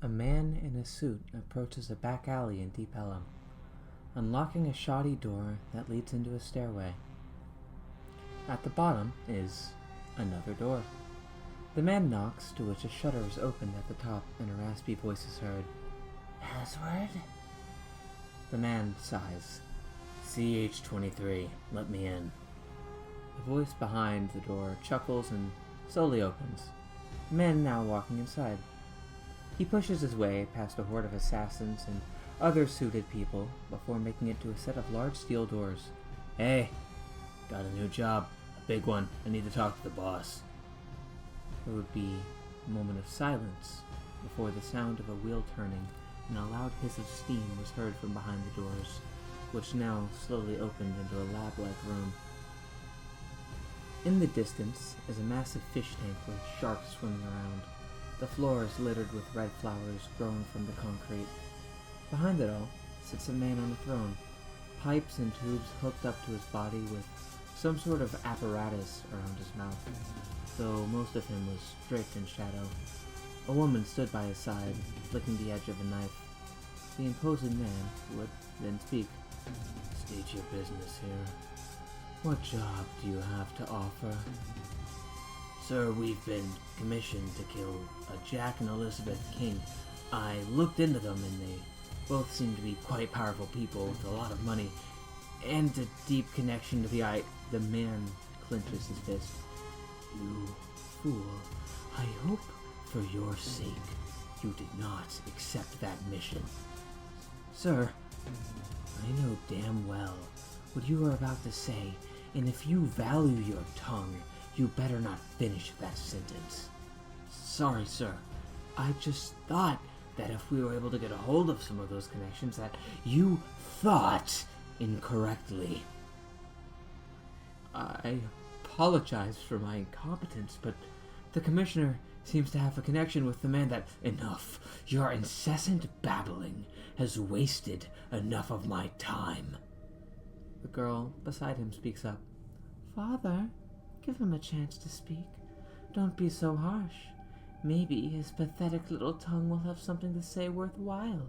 A man in a suit approaches a back alley in Deep Ellum, unlocking a shoddy door that leads into a stairway. At the bottom is another door. The man knocks, to which a shutter is opened at the top and a raspy voice is heard. Password? The man sighs. CH23, let me in. The voice behind the door chuckles and slowly opens. The man now walking inside. He pushes his way past a horde of assassins and other suited people before making it to a set of large steel doors. Hey, got a new job. A big one. I need to talk to the boss. There would be a moment of silence before the sound of a wheel turning and a loud hiss of steam was heard from behind the doors, which now slowly opened into a lab-like room. In the distance is a massive fish tank with sharks swimming around. The floor is littered with red flowers growing from the concrete. Behind it all sits a man on a throne, pipes and tubes hooked up to his body with some sort of apparatus around his mouth, though most of him was draped in shadow. A woman stood by his side, flicking the edge of a knife. The imposing man would then speak. State your business here. What job do you have to offer? Sir, we've been commissioned to kill a Jack and Elizabeth King. I looked into them and they both seem to be quite powerful people with a lot of money and a deep connection to The man clenches his fist. You fool. I hope for your sake you did not accept that mission. Sir, I know damn well what you are about to say, and if you value your tongue, you better not finish that sentence. Sorry, sir. I just thought that if we were able to get a hold of some of those connections that you thought incorrectly. I apologize for my incompetence, but the commissioner seems to have a connection with the man that... Enough. Your incessant babbling has wasted enough of my time. The girl beside him speaks up. Father, give him a chance to speak. Don't be so harsh. Maybe his pathetic little tongue will have something to say worthwhile.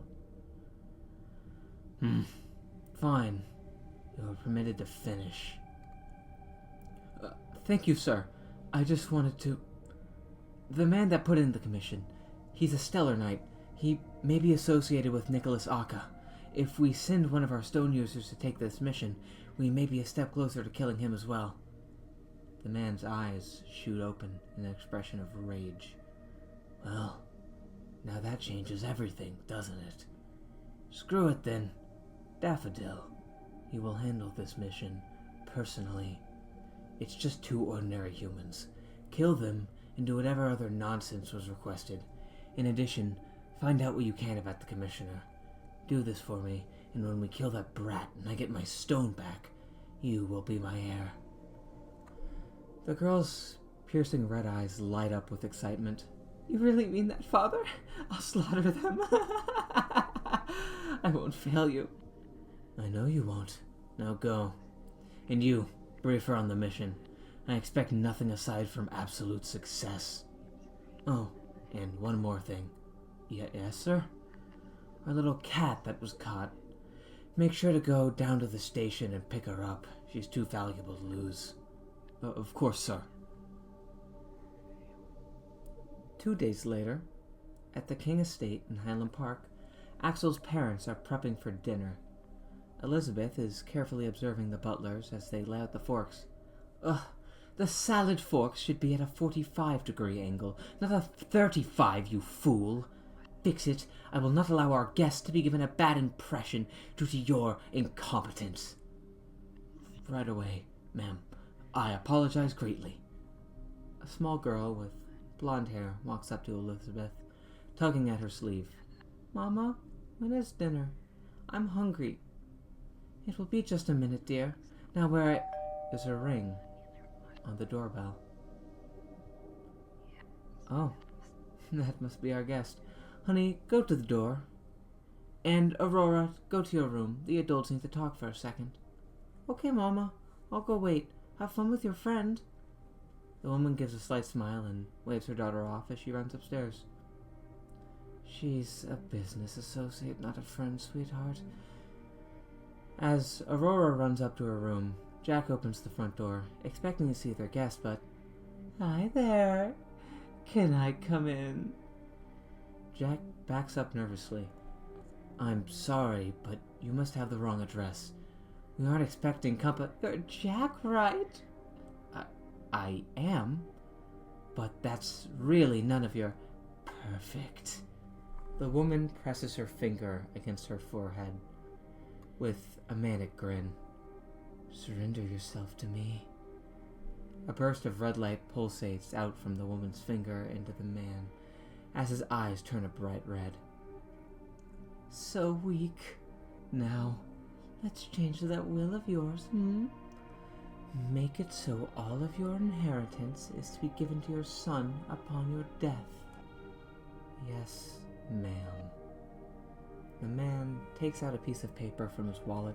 Fine. You are permitted to finish. Thank you, sir. I just wanted to... The man that put in the commission, he's a Stellar Knight. He may be associated with Nicholas Akka. If we send one of our stone users to take this mission, we may be a step closer to killing him as well. The man's eyes shoot open in an expression of rage. Well, now that changes everything, doesn't it? Screw it then. Daffodil, you will handle this mission personally. It's just two ordinary humans. Kill them and do whatever other nonsense was requested. In addition, find out what you can about the commissioner. Do this for me, and when we kill that brat and I get my stone back, you will be my heir. The girl's piercing red eyes light up with excitement. You really mean that, Father? I'll slaughter them. I won't fail you. I know you won't. Now go. And you, brief her on the mission. I expect nothing aside from absolute success. Oh, and one more thing. Yes, sir? Our little cat that was caught. Make sure to go down to the station and pick her up. She's too valuable to lose. Of course, sir. 2 days later, at the King Estate in Highland Park, Axel's parents are prepping for dinner. Elizabeth is carefully observing the butlers as they lay out the forks. Ugh, the salad forks should be at a 45-degree angle, not a 35, you fool. Fix it. I will not allow our guests to be given a bad impression due to your incompetence. Right away, ma'am. I apologize greatly. A small girl with blonde hair walks up to Elizabeth, tugging at her sleeve. Mama, when is dinner? I'm hungry. It will be just a minute, dear. Now there's a ring on the doorbell. Oh, that must be our guest. Honey, go to the door. And Aurora, go to your room. The adults need to talk for a second. Okay, Mama. I'll go wait. Have fun with your friend. The woman gives a slight smile and waves her daughter off as she runs upstairs. She's a business associate, not a friend, sweetheart. As Aurora runs up to her room, Jack opens the front door, expecting to see their guest, but... Hi there. Can I come in? Jack backs up nervously. I'm sorry, but you must have the wrong address. We aren't expecting company. You're Jack, right? I am, but that's really none of your... Perfect. The woman presses her finger against her forehead with a manic grin. Surrender yourself to me. A burst of red light pulsates out from the woman's finger into the man as his eyes turn a bright red. So weak. Now, let's change that will of yours, Make it so all of your inheritance is to be given to your son upon your death. Yes, ma'am. The man takes out a piece of paper from his wallet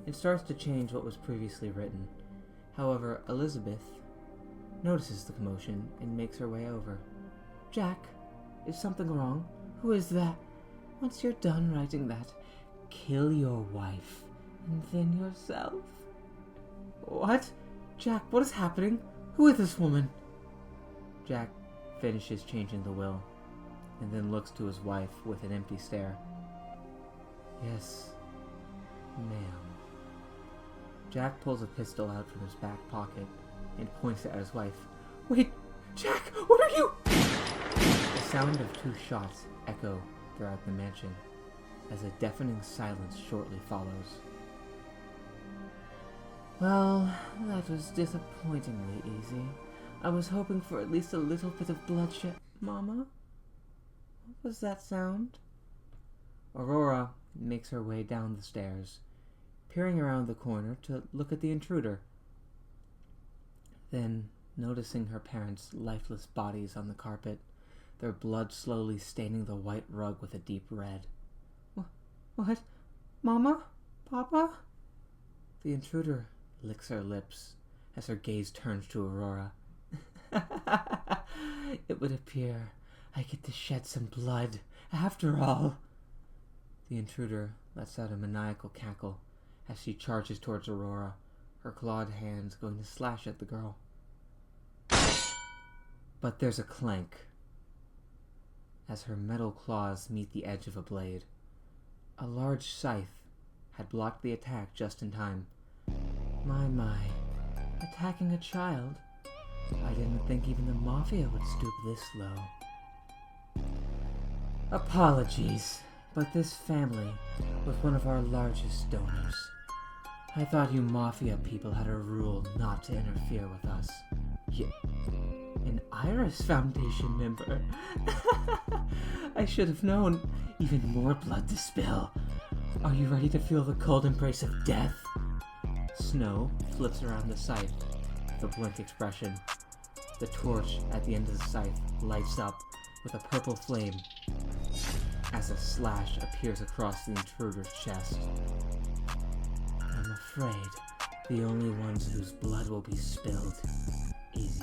and starts to change what was previously written. However, Elizabeth notices the commotion and makes her way over. Jack, is something wrong? Who is that? Once you're done writing that, kill your wife and then yourself. What? Jack, what is happening? Who is this woman? Jack finishes changing the will and then looks to his wife with an empty stare. Yes, ma'am. Jack pulls a pistol out from his back pocket and points it at his wife. Wait, Jack, what are you? The sound of 2 shots echo throughout the mansion as a deafening silence shortly follows. Well, that was disappointingly easy. I was hoping for at least a little bit of bloodshed. Mama? What was that sound? Aurora makes her way down the stairs, peering around the corner to look at the intruder. Then, noticing her parents' lifeless bodies on the carpet, their blood slowly staining the white rug with a deep red. What? Mama? Papa? The intruder licks her lips as her gaze turns to Aurora. It would appear I get to shed some blood, after all. The intruder lets out a maniacal cackle as she charges towards Aurora, her clawed hands going to slash at the girl. But there's a clank as her metal claws meet the edge of a blade. A large scythe had blocked the attack just in time. My, attacking a child? I didn't think even the Mafia would stoop this low. Apologies, but this family was one of our largest donors. I thought you Mafia people had a rule not to interfere with us. An Iris Foundation member. I should have known. Even more blood to spill. Are you ready to feel the cold embrace of death? Snow flips around the scythe with a blank expression. The torch at the end of the scythe lights up with a purple flame as a slash appears across the intruder's chest. I'm afraid the only ones whose blood will be spilled is